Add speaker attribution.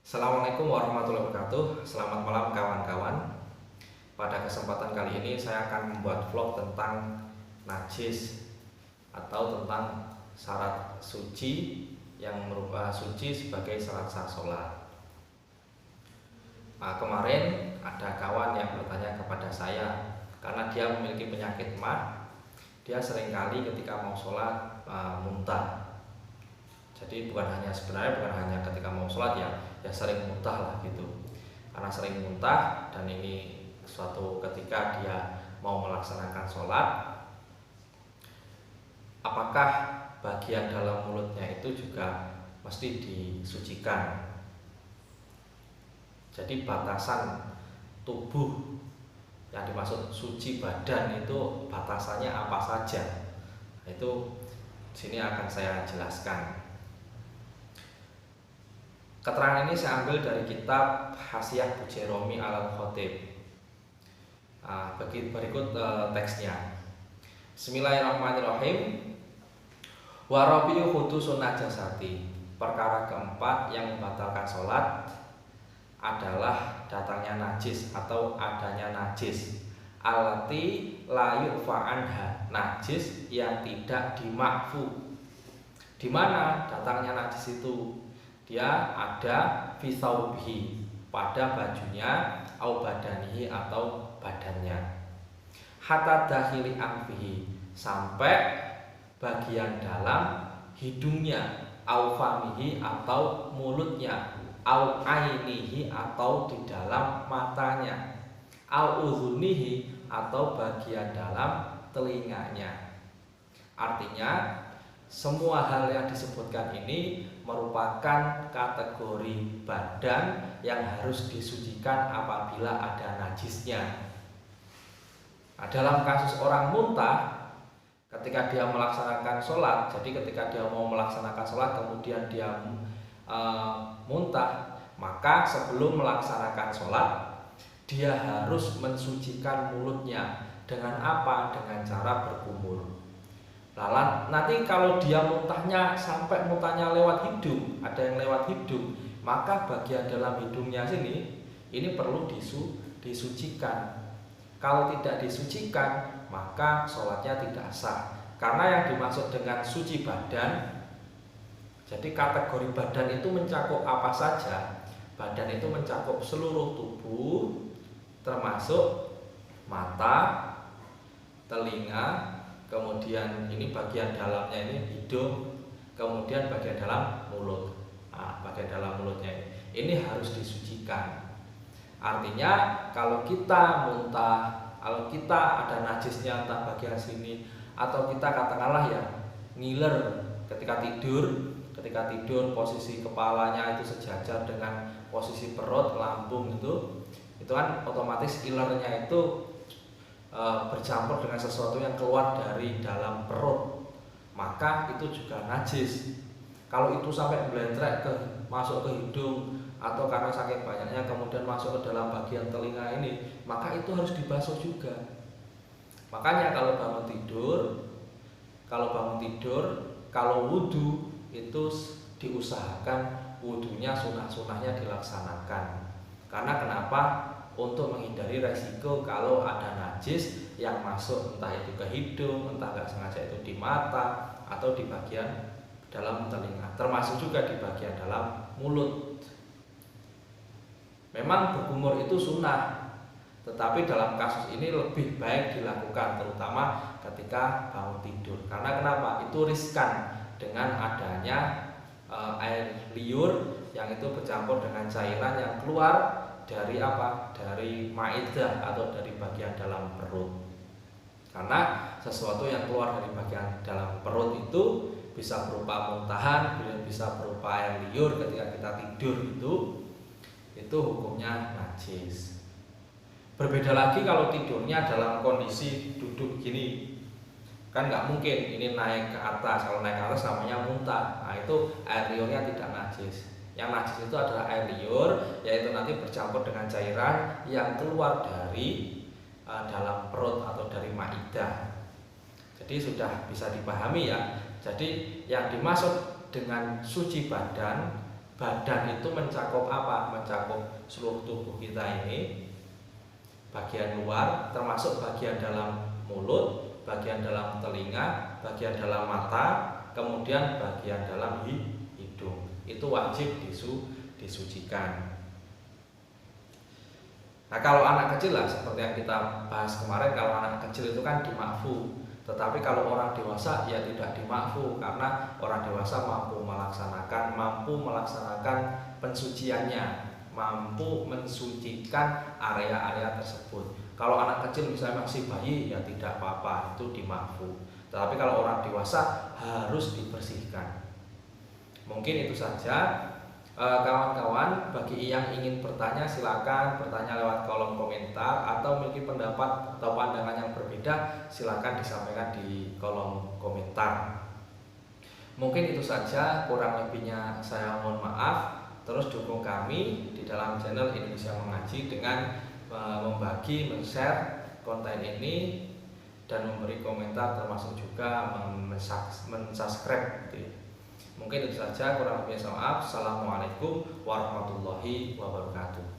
Speaker 1: Assalamualaikum warahmatullahi wabarakatuh. Selamat malam kawan-kawan. Pada kesempatan kali ini saya akan membuat vlog tentang najis atau tentang syarat suci yang merupakan suci sebagai syarat sah sholat. Kemarin ada kawan yang bertanya kepada saya karena dia memiliki penyakit mah, dia seringkali ketika mau sholat muntah. Jadi sebenarnya bukan hanya ketika mau sholat ya sering muntah lah gitu. Karena sering muntah dan ini suatu ketika dia mau melaksanakan sholat, apakah bagian dalam mulutnya itu juga mesti disucikan? Jadi batasan tubuh yang dimaksud suci badan itu batasannya apa saja? Itu sini akan saya jelaskan. Keterangan ini saya ambil dari kitab Hasyiah Bujairami Al-Khatib. Berikut teksnya. Bismillahirrahmanirrahim. Wa rabi'u hudusun najasati. Perkara keempat yang membatalkan sholat adalah datangnya najis atau adanya najis. Allati la yu'fa anha, najis yang tidak dimakfu. Di mana datangnya najis itu? Dia ada fi thawbihi, pada bajunya, au badanihi atau badannya. Hatta dakhili anfihi, sampai bagian dalam hidungnya, au famihi atau mulutnya, au ainihi atau di dalam matanya, au uzunihi atau bagian dalam telinganya. Artinya semua hal yang disebutkan ini merupakan kategori badan yang harus disucikan apabila ada najisnya. Dalam kasus orang muntah, ketika dia melaksanakan sholat, jadi ketika dia mau melaksanakan sholat kemudian dia muntah, maka sebelum melaksanakan sholat dia harus mensucikan mulutnya. Dengan apa? Dengan cara berkumur. Nanti kalau dia muntahnya sampai muntahnya lewat hidung, ada yang lewat hidung, maka bagian dalam hidungnya sini ini perlu disucikan. Kalau tidak disucikan, maka sholatnya tidak sah. Karena yang dimaksud dengan suci badan, jadi kategori badan itu mencakup apa saja? Badan itu mencakup seluruh tubuh, termasuk mata, telinga, kemudian ini bagian dalamnya ini hidung, kemudian bagian dalam mulut. Bagian dalam mulutnya ini harus disucikan. Artinya kalau kita muntah, kalau kita ada najisnya entah bagian sini, atau kita katakanlah ya ngiler ketika tidur posisi kepalanya itu sejajar dengan posisi perut, lambung itu kan otomatis ilernya itu bercampur dengan sesuatu yang keluar dari dalam perut, maka itu juga najis. Kalau itu sampai melendrek masuk ke hidung atau karena saking banyaknya kemudian masuk ke dalam bagian telinga ini, maka itu harus dibasuh juga. Makanya kalau bangun tidur, kalau wudhu itu diusahakan wudhunya sunah-sunahnya dilaksanakan. Karena kenapa? Untuk menghindari resiko kalau ada najis yang masuk entah itu ke hidung, entah nggak sengaja itu di mata atau di bagian dalam telinga, termasuk juga di bagian dalam mulut. Memang berkumur itu sunnah, tetapi dalam kasus ini lebih baik dilakukan terutama ketika bangun tidur. Karena kenapa? Itu riskan dengan adanya air liur yang itu bercampur dengan cairan yang keluar dari apa? Dari maidah atau dari bagian dalam perut. Karena sesuatu yang keluar dari bagian dalam perut itu bisa berupa muntahan, bisa berupa air liur ketika kita tidur itu hukumnya najis. Berbeda lagi kalau tidurnya dalam kondisi duduk gini, kan nggak mungkin ini naik ke atas. Kalau naik ke atas namanya muntah, itu air liurnya tidak najis. Yang najis itu adalah air liur, yaitu nanti bercampur dengan cairan yang keluar dari dalam perut atau dari maidah. Jadi sudah bisa dipahami ya. Jadi yang dimaksud dengan suci badan Badan itu mencakup apa? Mencakup seluruh tubuh kita ini, bagian luar termasuk bagian dalam mulut, bagian dalam telinga, bagian dalam mata, kemudian bagian dalam hidung. Itu wajib disucikan. Nah, kalau anak kecil lah seperti yang kita bahas kemarin, kalau anak kecil itu kan dimakfu. Tetapi kalau orang dewasa ya tidak dimakfu, karena orang dewasa mampu melaksanakan pensuciannya, mampu mensucikan area-area tersebut. Kalau anak kecil misalnya masih bayi ya tidak apa-apa, itu dimakfu. Tetapi kalau orang dewasa harus dibersihkan. Mungkin itu saja. Kawan-kawan, bagi yang ingin bertanya silakan bertanya lewat kolom komentar, atau memiliki pendapat atau pandangan yang berbeda silakan disampaikan di kolom komentar. Mungkin itu saja, kurang lebihnya saya mohon maaf. Terus dukung kami di dalam channel Indonesia Mengaji dengan membagi, men-share konten ini dan memberi komentar, termasuk juga men-subscribe gitu ya. Mungkin itu saja, kurang lebihnya maaf. Assalamualaikum warahmatullahi wabarakatuh.